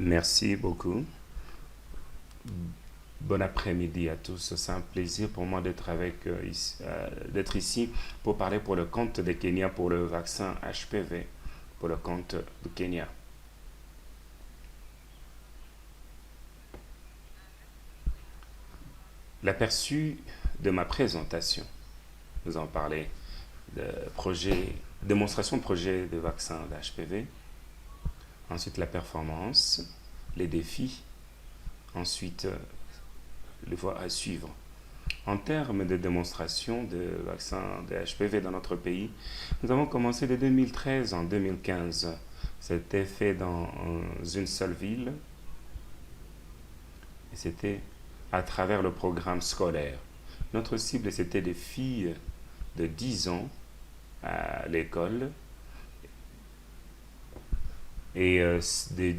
Merci beaucoup. Bon après-midi à tous. C'est un plaisir pour moi d'être ici pour parler pour le compte de Kenya pour le vaccin HPV, pour le compte du Kenya. L'aperçu de ma présentation, nous allons parler de démonstration de projet de vaccin d'HPV, ensuite la performance, les défis, ensuite les voies à suivre. En termes de démonstration de vaccins de HPV dans notre pays, nous avons commencé de 2013 en 2015. C'était fait dans une seule ville et c'était à travers le programme scolaire. Notre cible, c'était des filles de 10 ans à l'école et des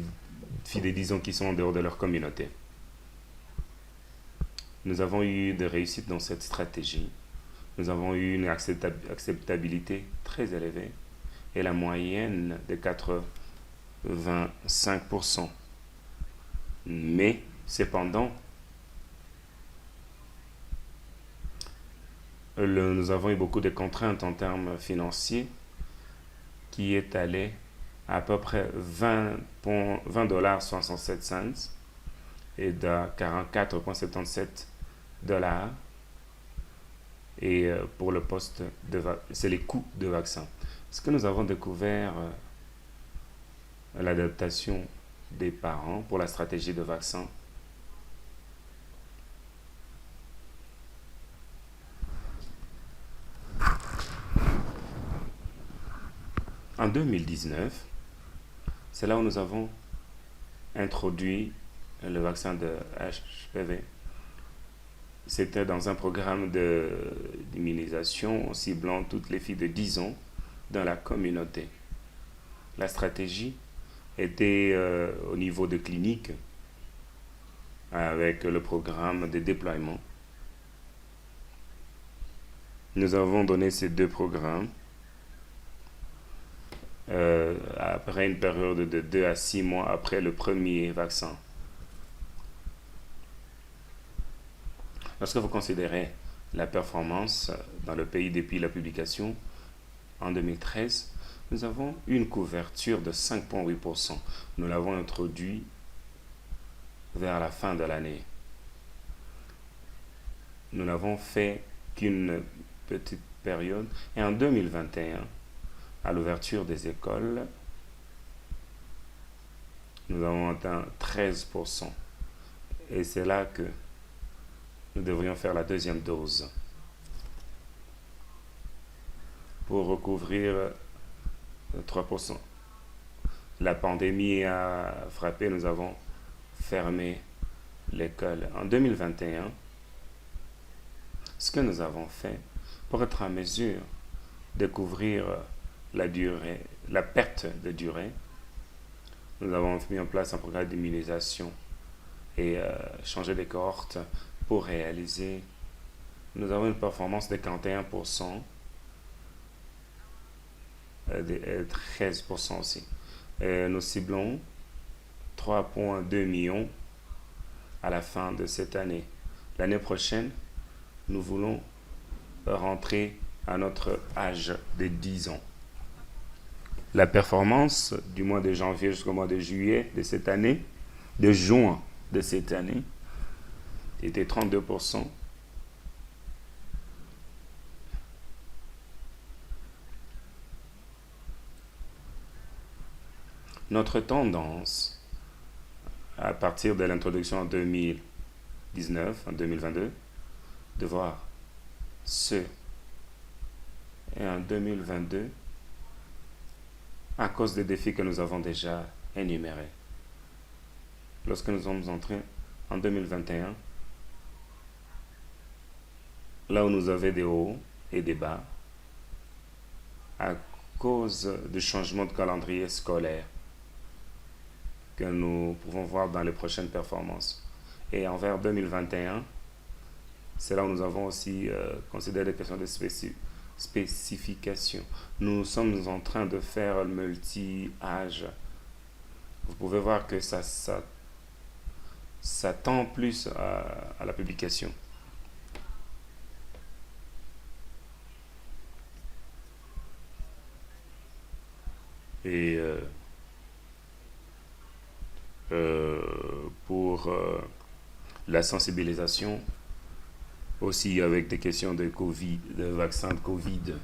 filles de 10 ans qui sont en dehors de leur communauté. Nous avons eu des réussites dans cette stratégie. Nous avons eu une acceptabilité très élevée et la moyenne de 85%. Mais, cependant, nous avons eu beaucoup de contraintes en termes financiers qui est allé à peu près 20,67 cents et de 44,77 dollars. Et pour le poste c'est les coûts de vaccin. Ce que nous avons découvert, l'adaptation des parents pour la stratégie de vaccin. En 2019, c'est là où nous avons introduit le vaccin de HPV. C'était dans un programme d'immunisation ciblant toutes les filles de 10 ans dans la communauté. La stratégie était au niveau de clinique avec le programme de déploiement. Nous avons donné ces deux programmes après une période de 2 à 6 mois après le premier vaccin. Lorsque vous considérez la performance dans le pays depuis la publication, en 2013, nous avons une couverture de 5,8%. Nous l'avons introduit vers la fin de l'année. Nous n'avons fait qu'une petite période. Et en 2021, à l'ouverture des écoles, nous avons atteint 13%. Et c'est là que nous devrions faire la deuxième dose pour recouvrir 3%. La pandémie a frappé, nous avons fermé l'école. En 2021, ce que nous avons fait pour être en mesure de couvrir la perte de durée, nous avons mis en place un programme d'immunisation et changé les cohortes pour réaliser. Nous avons une performance de 41%, de 13% aussi. Nous ciblons 3,2 millions à la fin de cette année. L'année prochaine, nous voulons rentrer à notre âge de 10 ans. La performance du mois de janvier jusqu'au mois de juillet de cette année, de juin de cette année, était 32%. Notre tendance, à partir de l'introduction en 2019, en 2022, de voir ce et en 2022, à cause des défis que nous avons déjà énumérés. Lorsque nous sommes entrés en 2021, là où nous avions des hauts et des bas, à cause du changement de calendrier scolaire que nous pouvons voir dans les prochaines performances. Et envers 2021, c'est là où nous avons aussi considéré des questions de spécification. Nous sommes en train de faire le multi-âge. vous pouvez voir que ça tend plus à la publication. Et pour la sensibilisation, aussi avec des questions de Covid, de vaccin de Covid.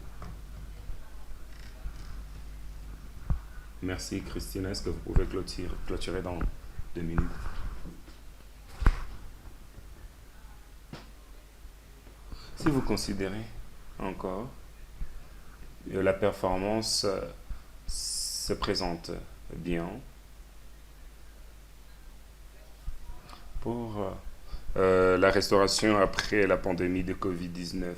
Merci Christina, est-ce que vous pouvez clôturer dans 2 minutes? Si vous considérez encore la performance se présente bien pour la restauration après la pandémie de Covid-19.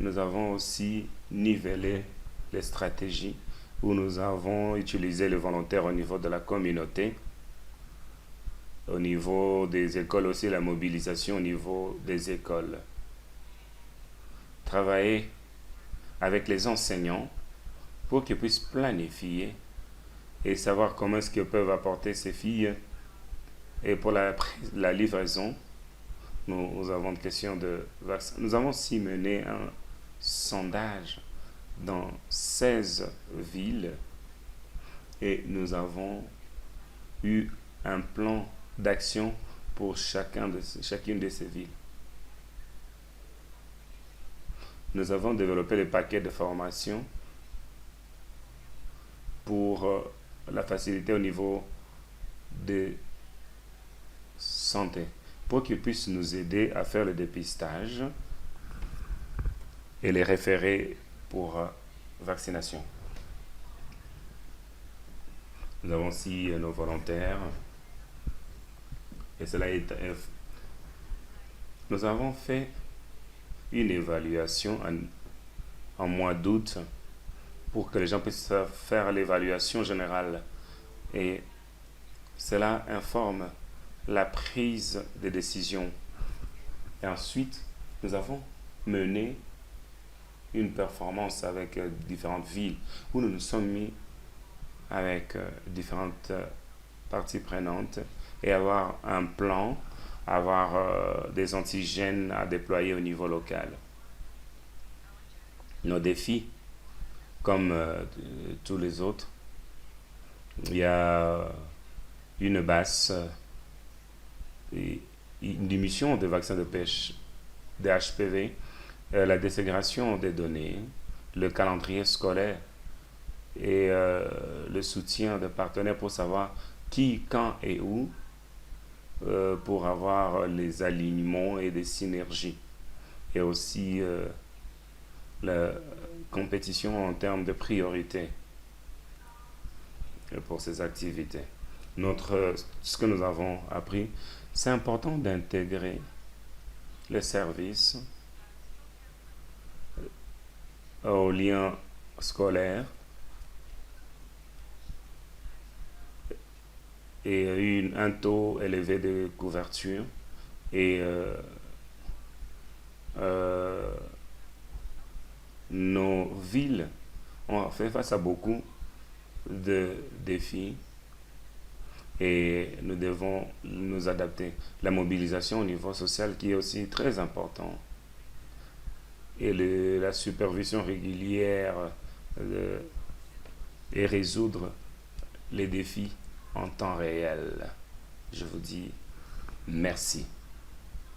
Nous avons aussi nivelé les stratégies où nous avons utilisé les volontaires au niveau de la communauté, au niveau des écoles aussi, la mobilisation au niveau des écoles. Travailler avec les enseignants pour qu'ils puissent planifier et savoir comment est-ce qu'ils peuvent apporter ces filles. Et pour la livraison, nous avons une question de vaccin. Nous avons aussi mené un sondage dans 16 villes et nous avons eu un plan d'action pour chacune de ces villes. Nous avons développé les paquets de formation pour la facilité au niveau de santé, pour qu'ils puissent nous aider à faire le dépistage et les référer pour vaccination. Nous avons aussi nos volontaires et nous avons fait une évaluation en mois d'août pour que les gens puissent faire l'évaluation générale et cela informe la prise de décision. Et ensuite, nous avons mené une performance avec différentes villes où nous nous sommes mis avec différentes parties prenantes et avoir un plan, avoir des antigènes à déployer au niveau local. Nos défis, comme tous les autres, il y a une baisse, une diminution des vaccins de pêche, des HPV, la déségrégation des données, le calendrier scolaire et le soutien de partenaires pour savoir qui, quand et où, pour avoir les alignements et des synergies. Et aussi la compétition en termes de priorité pour ces activités. Ce que nous avons appris, c'est important d'intégrer les services aux liens scolaires et un taux élevé de couverture et nos villes ont fait face à beaucoup de défis et nous devons nous adapter. La mobilisation au niveau social qui est aussi très important et la supervision régulière et résoudre les défis en temps réel. Je vous dis merci.